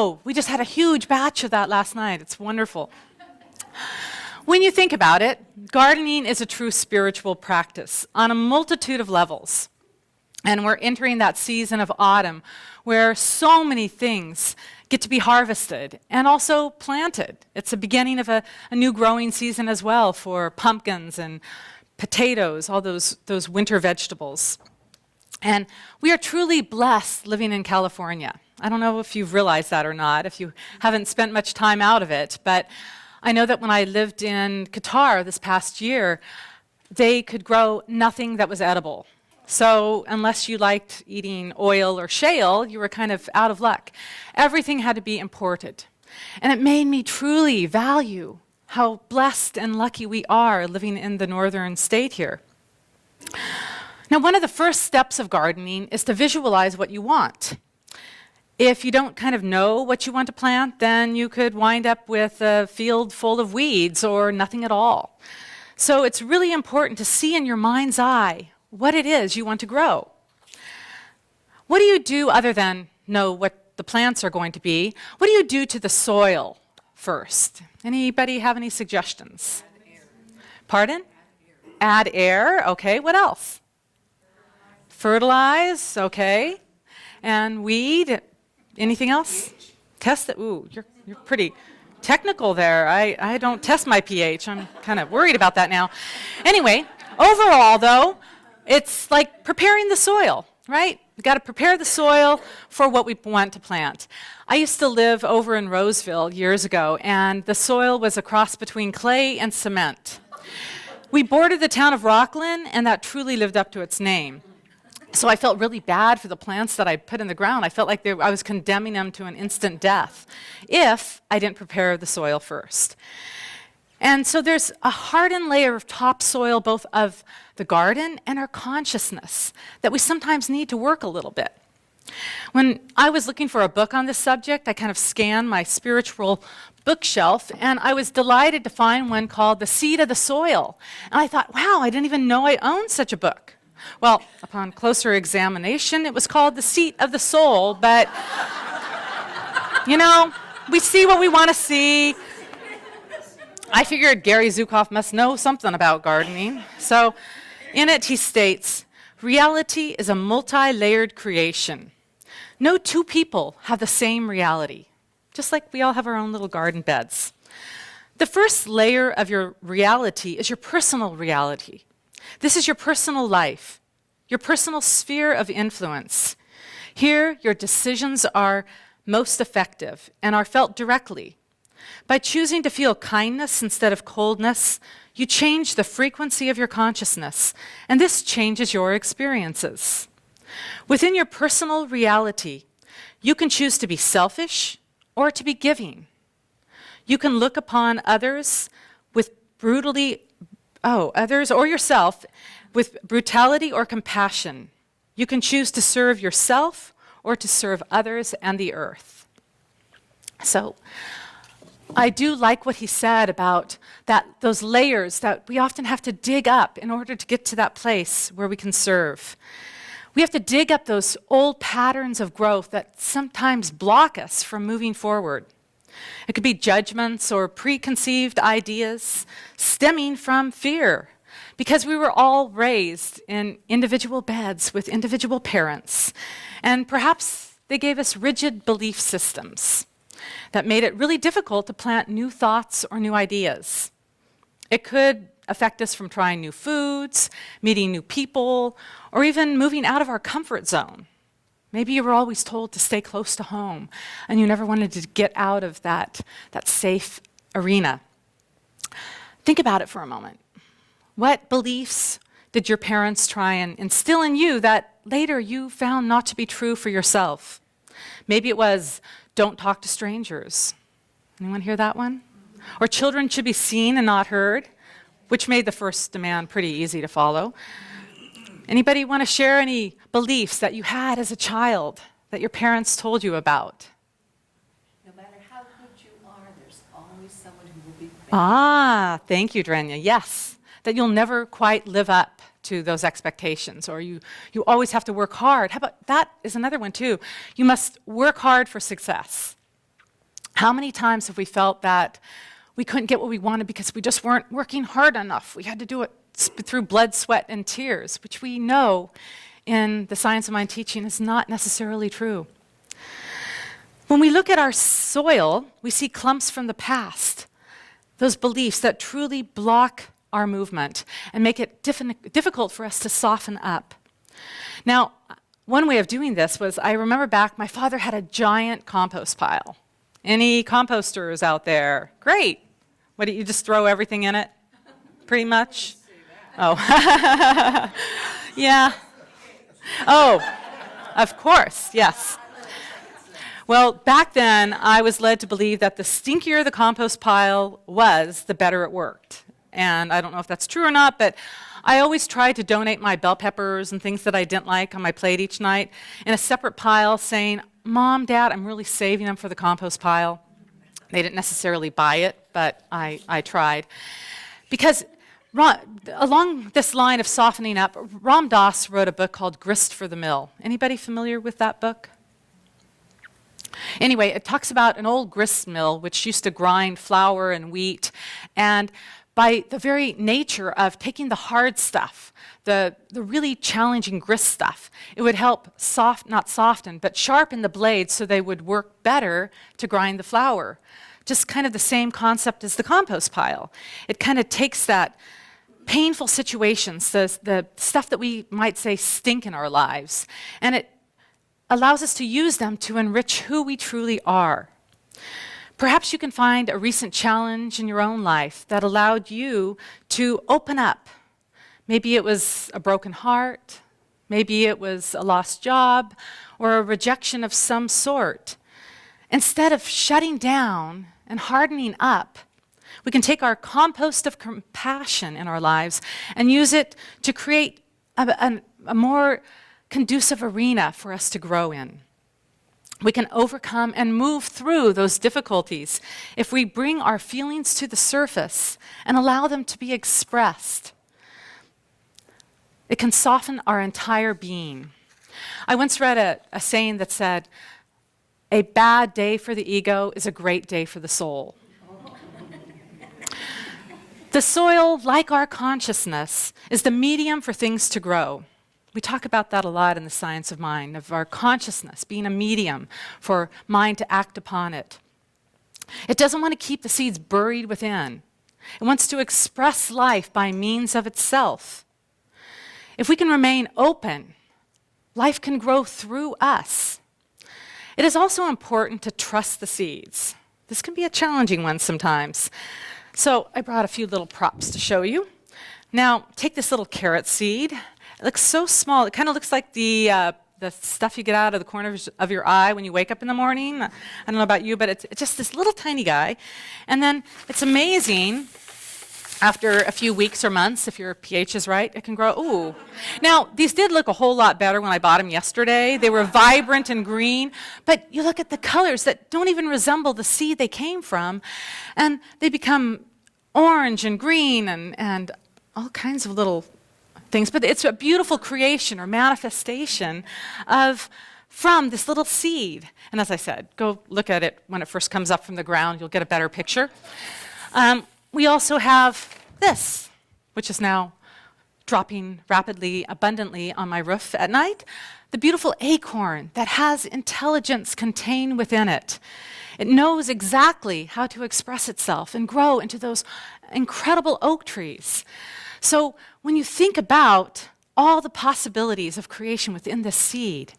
know. We just had a huge batch of that last night. It's wonderful. When you think about it, gardening is a true spiritual practice on a multitude of levels. And we're entering that season of autumn where so many things get to be harvested and also planted. It's the beginning of a new growing season as well for pumpkins and potatoes, all those winter vegetables. And we are truly blessed living in California. I don't know if you've realized that or not, if you haven't spent much time out of it, but I know that when I lived in Qatar this past year, they could grow nothing that was edible. So unless you liked eating oil or shale, you were kind of out of luck. Everything had to be imported. And it made me truly value how blessed and lucky we are living in the northern state here. Now, one of the first steps of gardening is to visualize what you want. If you don't kind of know what you want to plant, then you could wind up with a field full of weeds or nothing at all. So it's really important to see in your mind's eye what it is you want to grow. What do you do other than know what the plants are going to be? What do you do to the soil first? Anybody have any suggestions? Pardon? Add air. Okay, what else? Fertilize, okay. And weed. Anything else? Test it. Ooh, you're pretty technical there. I don't test my pH. I'm kind of worried about that now. Anyway, overall though, it's like preparing the soil, right? We've got to prepare the soil for what we want to plant. I used to live over in Roseville years ago, and the soil was a cross between clay and cement. We bordered the town of Rockland, and that truly lived up to its name. So I felt really bad for the plants that I put in the ground. I felt like I was condemning them to an instant death if I didn't prepare the soil first. And so there's a hardened layer of topsoil, both of the garden and our consciousness, that we sometimes need to work a little bit. When I was looking for a book on this subject, I kind of scanned my spiritual bookshelf, and I was delighted to find one called The Seed of the Soil. And I thought, wow, I didn't even know I owned such a book. Well, upon closer examination, it was called The Seat of the Soul, but, you know, we see what we want to see. I figured Gary Zukav must know something about gardening. So in it, he states, reality is a multi-layered creation. No two people have the same reality, just like we all have our own little garden beds. The first layer of your reality is your personal reality. This is your personal life, your personal sphere of influence. Here, your decisions are most effective and are felt directly. By choosing to feel kindness instead of coldness, you change the frequency of your consciousness, and this changes your experiences. Within your personal reality, you can choose to be selfish or to be giving. You can look upon others others or yourself with brutality or compassion. You can choose to serve yourself or to serve others and the earth. So, I do like what he said about those layers that we often have to dig up in order to get to that place where we can serve. We have to dig up those old patterns of growth that sometimes block us from moving forward. It could be judgments or preconceived ideas stemming from fear, because we were all raised in individual beds with individual parents, and perhaps they gave us rigid belief systems that made it really difficult to plant new thoughts or new ideas. It could affect us from trying new foods, meeting new people, or even moving out of our comfort zone. Maybe you were always told to stay close to home, and you never wanted to get out of that safe arena. Think about it for a moment. What beliefs did your parents try and instill in you that later you found not to be true for yourself? Maybe it was, don't talk to strangers. Anyone hear that one? Or children should be seen and not heard, which made the first demand pretty easy to follow. Anybody want to share any beliefs that you had as a child that your parents told you about? No matter how good you are, there's always someone who will be better. Ah, thank you, Drenya. Yes, that you'll never quite live up to those expectations, or you always have to work hard. How about, that is another one too. You must work hard for success. How many times have we felt that we couldn't get what we wanted because we just weren't working hard enough? We had to do it through blood, sweat, and tears, which we know in the Science of Mind teaching is not necessarily true. When we look at our soil, we see clumps from the past, those beliefs that truly block our movement and make it difficult for us to soften up. Now, one way of doing this was, I remember back, my father had a giant compost pile. Any composters out there? Great. What, do you just throw everything in it? Pretty much? Oh. Yeah. Oh, of course, yes. Well, back then, I was led to believe that the stinkier the compost pile was, the better it worked. And I don't know if that's true or not, but I always tried to donate my bell peppers and things that I didn't like on my plate each night in a separate pile, saying, Mom, Dad, I'm really saving them for the compost pile. They didn't necessarily buy it, but I tried. Because along this line of softening up, Ram Dass wrote a book called Grist for the Mill. Anybody familiar with that book? Anyway, it talks about an old grist mill which used to grind flour and wheat, and by the very nature of taking the hard stuff, the really challenging grist stuff, it would help not soften, but sharpen the blades so they would work better to grind the flour. Just kind of the same concept as the compost pile. It kind of takes that painful situations, the stuff that we might say stink in our lives, and it allows us to use them to enrich who we truly are. Perhaps you can find a recent challenge in your own life that allowed you to open up. Maybe it was a broken heart, maybe it was a lost job, or a rejection of some sort. Instead of shutting down and hardening up, we can take our compost of compassion in our lives and use it to create a more conducive arena for us to grow in. We can overcome and move through those difficulties if we bring our feelings to the surface and allow them to be expressed. It can soften our entire being. I once read a saying that said, "A bad day for the ego is a great day for the soul." The soil, like our consciousness, is the medium for things to grow. We talk about that a lot in the Science of Mind, of our consciousness being a medium for mind to act upon it. It doesn't want to keep the seeds buried within. It wants to express life by means of itself. If we can remain open, life can grow through us. It is also important to trust the seeds. This can be a challenging one sometimes. So I brought a few little props to show you. Now, take this little carrot seed. It looks so small. It kind of looks like the stuff you get out of the corner of your eye when you wake up in the morning. I don't know about you, but it's just this little tiny guy. And then it's amazing, after a few weeks or months, if your pH is right, it can grow. Ooh. Now, these did look a whole lot better when I bought them yesterday. They were vibrant and green, but you look at the colors that don't even resemble the seed they came from, and they become orange and green and all kinds of little things, but it's a beautiful creation or manifestation from this little seed. And as I said, go look at it when it first comes up from the ground. You'll get a better picture. We also have this, which is now dropping rapidly, abundantly on my roof at night. The beautiful acorn that has intelligence contained within it. It knows exactly how to express itself and grow into those incredible oak trees. So when you think about all the possibilities of creation within this seed,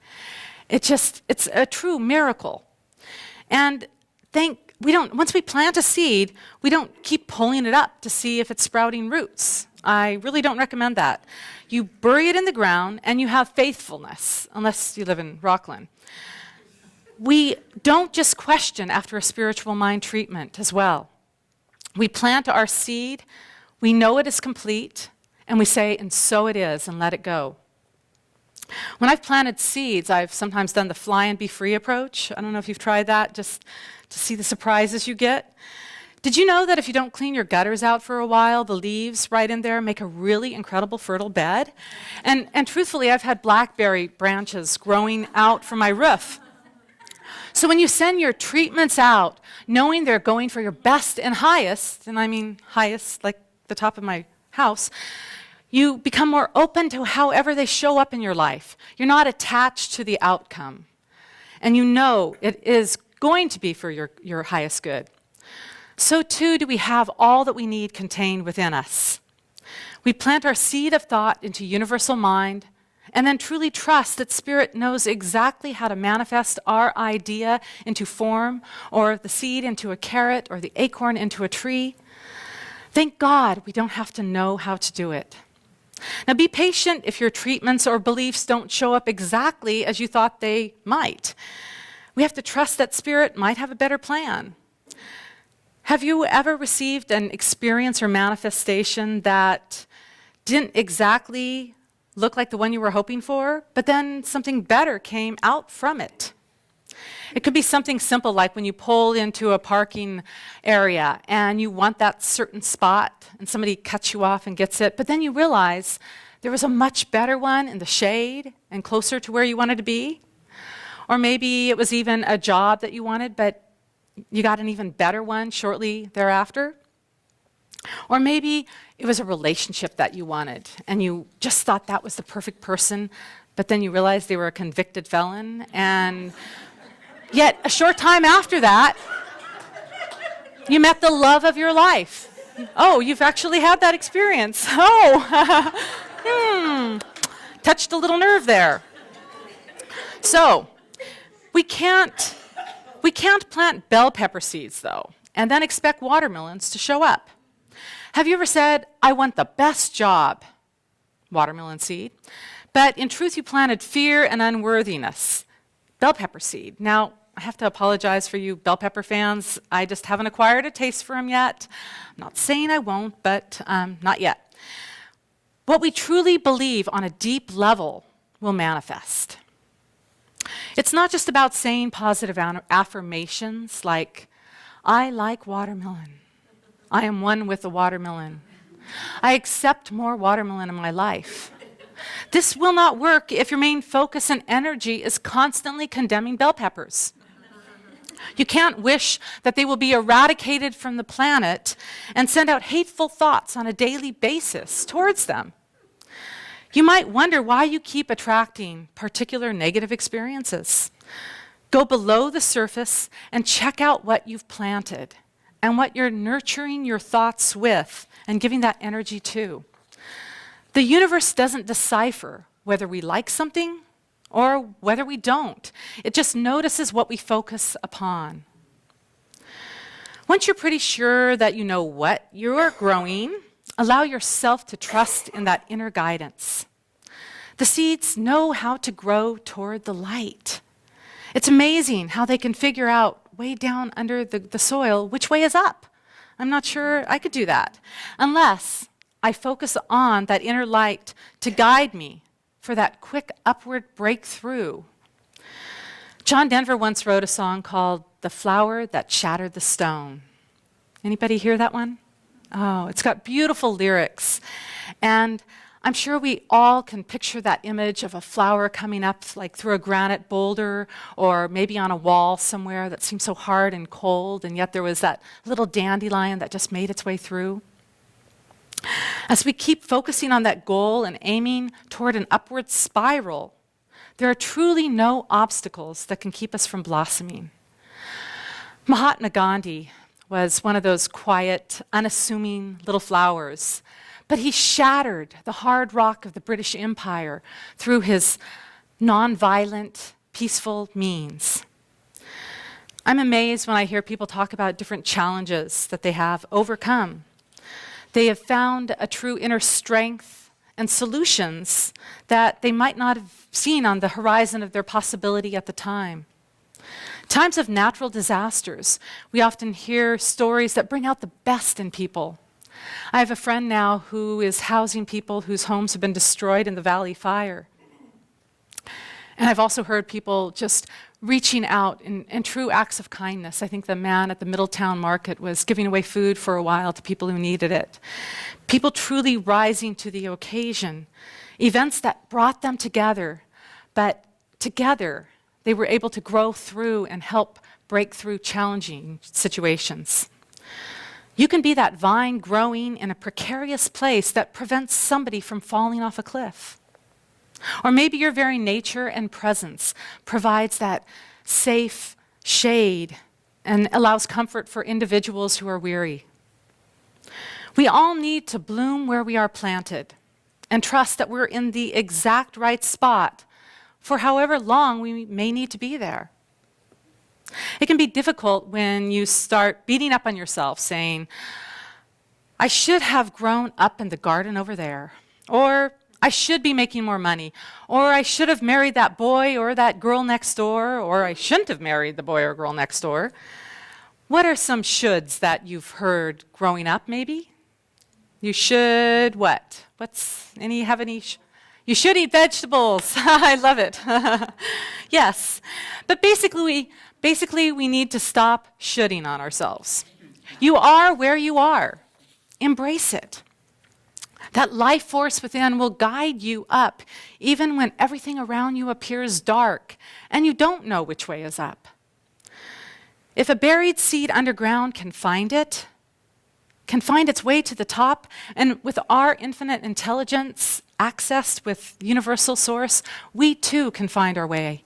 it's a true miracle. And once we plant a seed, we don't keep pulling it up to see if it's sprouting roots. I really don't recommend that. You bury it in the ground and you have faithfulness, unless you live in Rockland. We don't just question after a spiritual mind treatment as well. We plant our seed, we know it is complete, and we say, and so it is, and let it go. When I've planted seeds, I've sometimes done the fly and be free approach. I don't know if you've tried that, just to see the surprises you get. Did you know that if you don't clean your gutters out for a while, the leaves right in there make a really incredible fertile bed? And truthfully, I've had blackberry branches growing out from my roof. So when you send your treatments out, knowing they're going for your best and highest, and I mean highest like the top of my house, you become more open to however they show up in your life. You're not attached to the outcome. And you know it is going to be for your highest good. So too do we have all that we need contained within us. We plant our seed of thought into universal mind, and then truly trust that Spirit knows exactly how to manifest our idea into form, or the seed into a carrot, or the acorn into a tree. Thank God we don't have to know how to do it. Now be patient if your treatments or beliefs don't show up exactly as you thought they might. We have to trust that Spirit might have a better plan. Have you ever received an experience or manifestation that didn't exactly look like the one you were hoping for, but then something better came out from it? It could be something simple like when you pull into a parking area and you want that certain spot and somebody cuts you off and gets it, but then you realize there was a much better one in the shade and closer to where you wanted to be. Or maybe it was even a job that you wanted, but you got an even better one shortly thereafter. Or maybe it was a relationship that you wanted and you just thought that was the perfect person, but then you realized they were a convicted felon, and yet a short time after that, you met the love of your life. Oh, you've actually had that experience. Oh, touched a little nerve there. So, we can't plant bell pepper seeds, though, and then expect watermelons to show up. Have you ever said, I want the best job, watermelon seed, but in truth you planted fear and unworthiness, bell pepper seed? Now, I have to apologize for you bell pepper fans. I just haven't acquired a taste for them yet. I'm not saying I won't, but not yet. What we truly believe on a deep level will manifest. It's not just about saying positive affirmations like, I like watermelon. I am one with the watermelon. I accept more watermelon in my life. This will not work if your main focus and energy is constantly condemning bell peppers. You can't wish that they will be eradicated from the planet and send out hateful thoughts on a daily basis towards them. You might wonder why you keep attracting particular negative experiences. Go below the surface and check out what you've planted and what you're nurturing your thoughts with and giving that energy to. The universe doesn't decipher whether we like something or whether we don't. It just notices what we focus upon. Once you're pretty sure that you know what you're growing, allow yourself to trust in that inner guidance. The seeds know how to grow toward the light. It's amazing how they can figure out way down under the soil which way is up. I'm not sure I could do that unless I focus on that inner light to guide me for that quick upward breakthrough. John Denver once wrote a song called The Flower That Shattered the Stone. Anybody hear that one? Oh, it's got beautiful lyrics. And I'm sure we all can picture that image of a flower coming up like through a granite boulder or maybe on a wall somewhere that seemed so hard and cold, and yet there was that little dandelion that just made its way through. As we keep focusing on that goal and aiming toward an upward spiral, there are truly no obstacles that can keep us from blossoming. Mahatma Gandhi was one of those quiet, unassuming little flowers, but he shattered the hard rock of the British Empire through his nonviolent, peaceful means. I'm amazed when I hear people talk about different challenges that they have overcome. They have found a true inner strength and solutions that they might not have seen on the horizon of their possibility at the time. Times of natural disasters, we often hear stories that bring out the best in people. I have a friend now who is housing people whose homes have been destroyed in the Valley Fire. And I've also heard people just reaching out in true acts of kindness. I think the man at the Middletown market was giving away food for a while to people who needed it. People truly rising to the occasion. Events that brought them together, but together they were able to grow through and help break through challenging situations. You can be that vine growing in a precarious place that prevents somebody from falling off a cliff. Or maybe your very nature and presence provides that safe shade and allows comfort for individuals who are weary. We all need to bloom where we are planted and trust that we're in the exact right spot for however long we may need to be there. It can be difficult when you start beating up on yourself, saying, I should have grown up in the garden over there, or I should be making more money, or I should have married that boy or that girl next door, or I shouldn't have married the boy or girl next door. What are some shoulds that you've heard growing up, maybe? You should what? You should eat vegetables. I love it. Yes. But basically, we need to stop shoulding on ourselves. You are where you are. Embrace it. That life force within will guide you up, even when everything around you appears dark and you don't know which way is up. If a buried seed underground can find its way to the top, and with our infinite intelligence accessed with universal source, we too can find our way.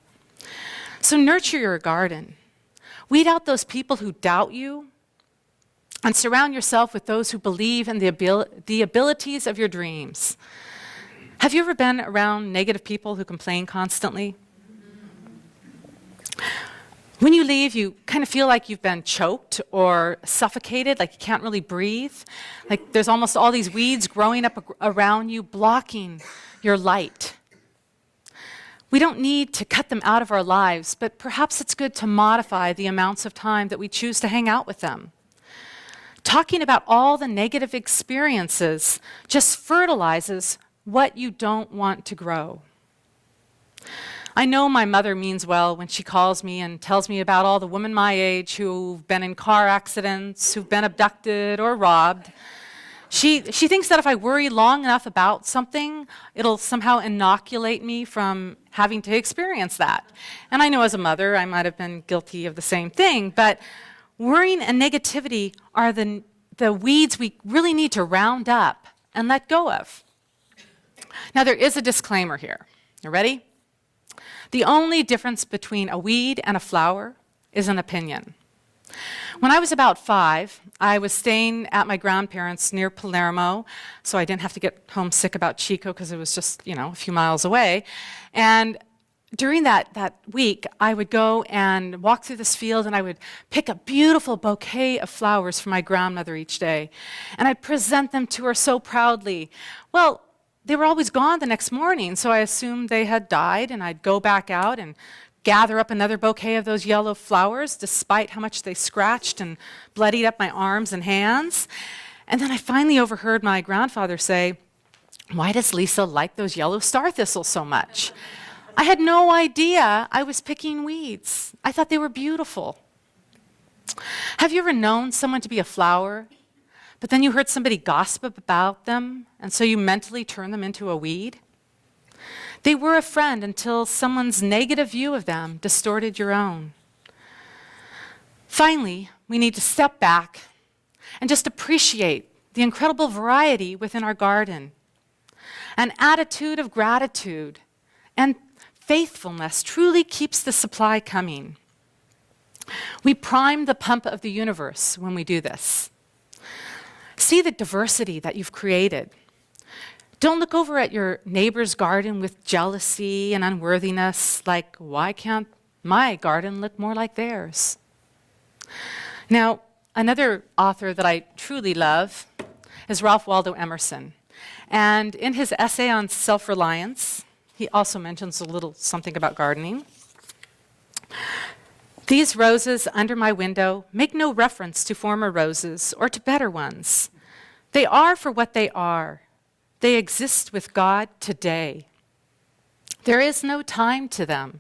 So nurture your garden. Weed out those people who doubt you, and surround yourself with those who believe in the abilities of your dreams. Have you ever been around negative people who complain constantly? When you leave, you kind of feel like you've been choked or suffocated, like you can't really breathe. Like there's almost all these weeds growing up around you, blocking your light. We don't need to cut them out of our lives, but perhaps it's good to modify the amounts of time that we choose to hang out with them. Talking about all the negative experiences just fertilizes what you don't want to grow. I know my mother means well when she calls me and tells me about all the women my age who've been in car accidents, who've been abducted or robbed. She thinks that if I worry long enough about something, it'll somehow inoculate me from having to experience that. And I know as a mother, I might have been guilty of the same thing, but worrying and negativity are the weeds we really need to round up and let go of. Now, there is a disclaimer here. You ready? The only difference between a weed and a flower is an opinion. When I was about 5, I was staying at my grandparents' near Palermo, so I didn't have to get homesick about Chico because it was just, a few miles away. And during that week, I would go and walk through this field, and I would pick a beautiful bouquet of flowers for my grandmother each day. And I'd present them to her so proudly. Well, they were always gone the next morning, so I assumed they had died, and I'd go back out and gather up another bouquet of those yellow flowers, despite how much they scratched and bloodied up my arms and hands. And then I finally overheard my grandfather say, "Why does Lisa like those yellow star thistles so much?" I had no idea I was picking weeds. I thought they were beautiful. Have you ever known someone to be a flower, but then you heard somebody gossip about them, and so you mentally turn them into a weed? They were a friend until someone's negative view of them distorted your own. Finally, we need to step back and just appreciate the incredible variety within our garden. An attitude of gratitude and faithfulness truly keeps the supply coming. We prime the pump of the universe when we do this. See the diversity that you've created. Don't look over at your neighbor's garden with jealousy and unworthiness, like, why can't my garden look more like theirs? Now, another author that I truly love is Ralph Waldo Emerson. And in his essay on self-reliance, he also mentions a little something about gardening. These roses under my window make no reference to former roses or to better ones. They are for what they are. They exist with God today. There is no time to them.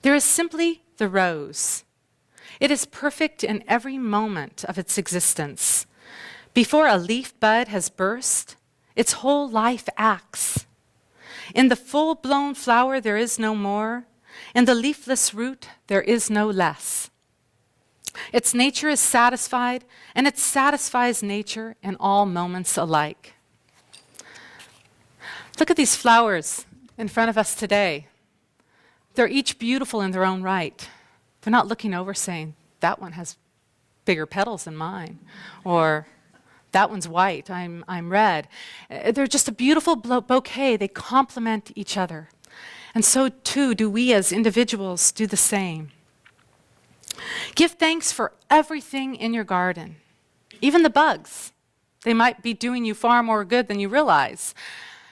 There is simply the rose. It is perfect in every moment of its existence. Before a leaf bud has burst, its whole life acts. In the full-blown flower there is no more, In the leafless root, there is no less. Its nature is satisfied, and it satisfies nature in all moments alike. Look at these flowers in front of us today. They're each beautiful in their own right. They're not looking over saying, that one has bigger petals than mine, or that one's white, I'm red. They're just a beautiful bouquet. They complement each other. And so too do we as individuals do the same. Give thanks for everything in your garden, even the bugs. They might be doing you far more good than you realize.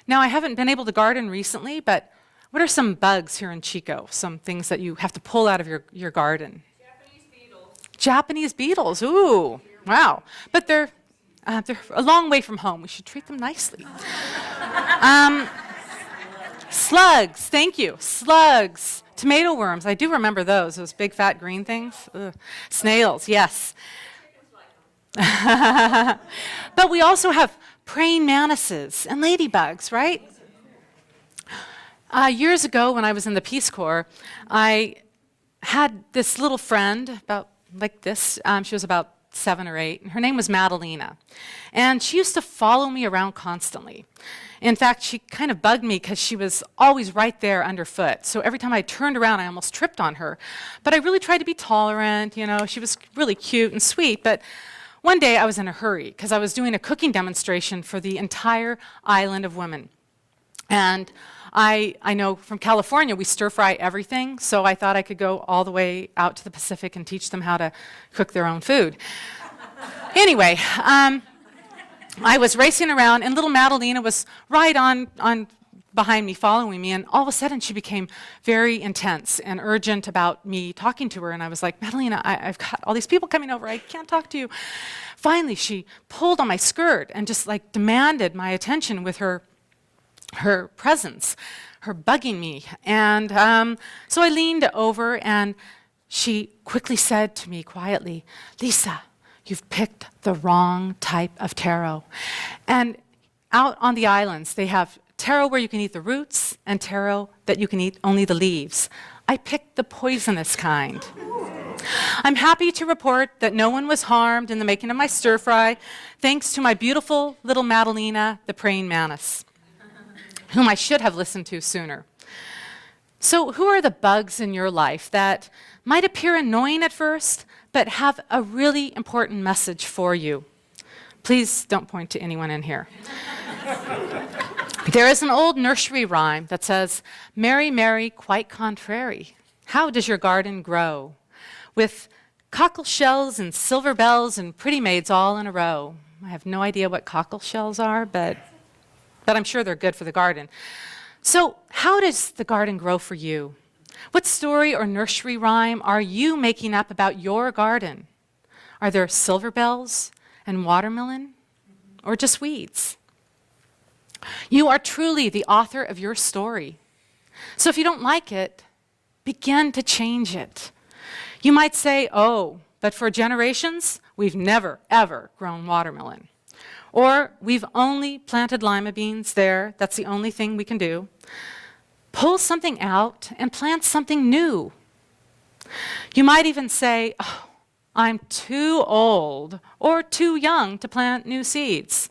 Now, I haven't been able to garden recently, but what are some bugs here in Chico? Some things that you have to pull out of your garden? Japanese beetles. Japanese beetles, ooh, wow. But they're a long way from home. We should treat them nicely. Slugs, thank you, slugs. Tomato worms, I do remember those big fat green things. Ugh. Snails, yes. But we also have praying mantises and ladybugs, right? Years ago when I was in the Peace Corps, I had this little friend about like this. She was about 7 or 8, and her name was Madalena. And she used to follow me around constantly. In fact, she kind of bugged me because she was always right there underfoot. So every time I turned around, I almost tripped on her. But I really tried to be tolerant, you know. She was really cute and sweet. But one day I was in a hurry because I was doing a cooking demonstration for the entire island of women. And I know from California we stir fry everything, so I thought I could go all the way out to the Pacific and teach them how to cook their own food. Anyway, I was racing around, and little Madalena was right on behind me, following me, and all of a sudden she became very intense and urgent about me talking to her, and I was like, Madalena, I've got all these people coming over, I can't talk to you. Finally, she pulled on my skirt and just like demanded my attention with her presence, her bugging me. And so I leaned over, and she quickly said to me quietly, Lisa, you've picked the wrong type of taro. And out on the islands, they have taro where you can eat the roots and taro that you can eat only the leaves. I picked the poisonous kind. I'm happy to report that no one was harmed in the making of my stir fry, thanks to my beautiful little Madalena, the praying mantis, whom I should have listened to sooner. So who are the bugs in your life that might appear annoying at first, but have a really important message for you? Please don't point to anyone in here. There is an old nursery rhyme that says, Mary, Mary, quite contrary, how does your garden grow? With cockle shells and silver bells and pretty maids all in a row. I have no idea what cockle shells are, but I'm sure they're good for the garden. So how does the garden grow for you? What story or nursery rhyme are you making up about your garden? Are there silver bells and watermelon, or just weeds? You are truly the author of your story. So if you don't like it, begin to change it. You might say, oh, but for generations, we've never, ever grown watermelon. Or we've only planted lima beans there. That's the only thing we can do. Pull something out and plant something new. You might even say, oh, I'm too old or too young to plant new seeds.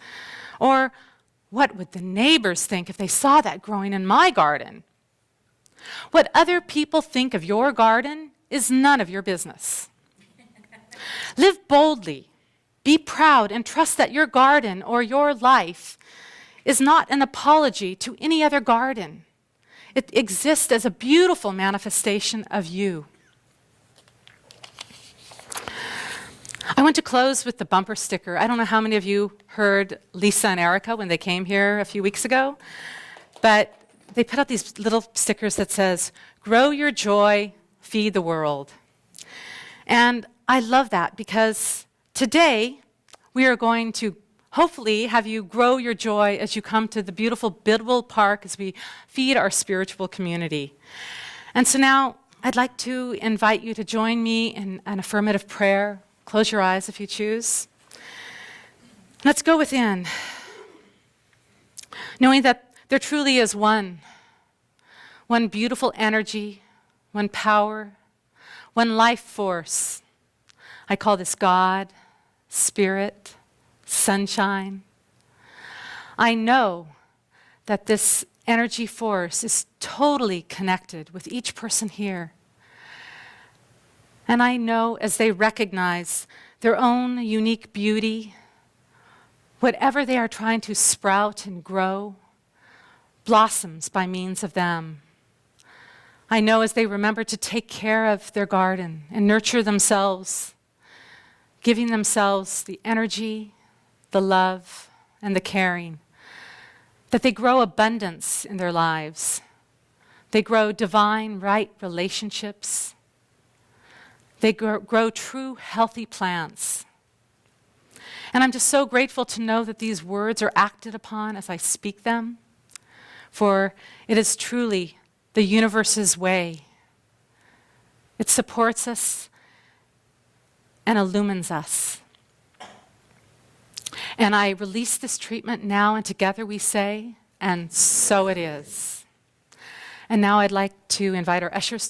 Or what would the neighbors think if they saw that growing in my garden? What other people think of your garden is none of your business. Live boldly. Be proud and trust that your garden or your life is not an apology to any other garden. It exists as a beautiful manifestation of you. I want to close with the bumper sticker. I don't know how many of you heard Lisa and Erica when they came here a few weeks ago, but they put out these little stickers that says, grow your joy, feed the world. And I love that because today we are going to hopefully have you grow your joy as you come to the beautiful Bidwell Park as we feed our spiritual community. And so now I'd like to invite you to join me in an affirmative prayer. Close your eyes if you choose. Let's go within, knowing that there truly is one beautiful energy, one power, one life force. I call this God, Spirit, sunshine. I know that this energy force is totally connected with each person here. And I know as they recognize their own unique beauty, whatever they are trying to sprout and grow blossoms by means of them. I know as they remember to take care of their garden and nurture themselves, giving themselves the energy, the love, and the caring, that they grow abundance in their lives. They grow divine, right relationships. They grow true, healthy plants. And I'm just so grateful to know that these words are acted upon as I speak them, for it is truly the universe's way. It supports us and illumines us. And I release this treatment now, and together we say, and so it is. And now I'd like to invite our ushers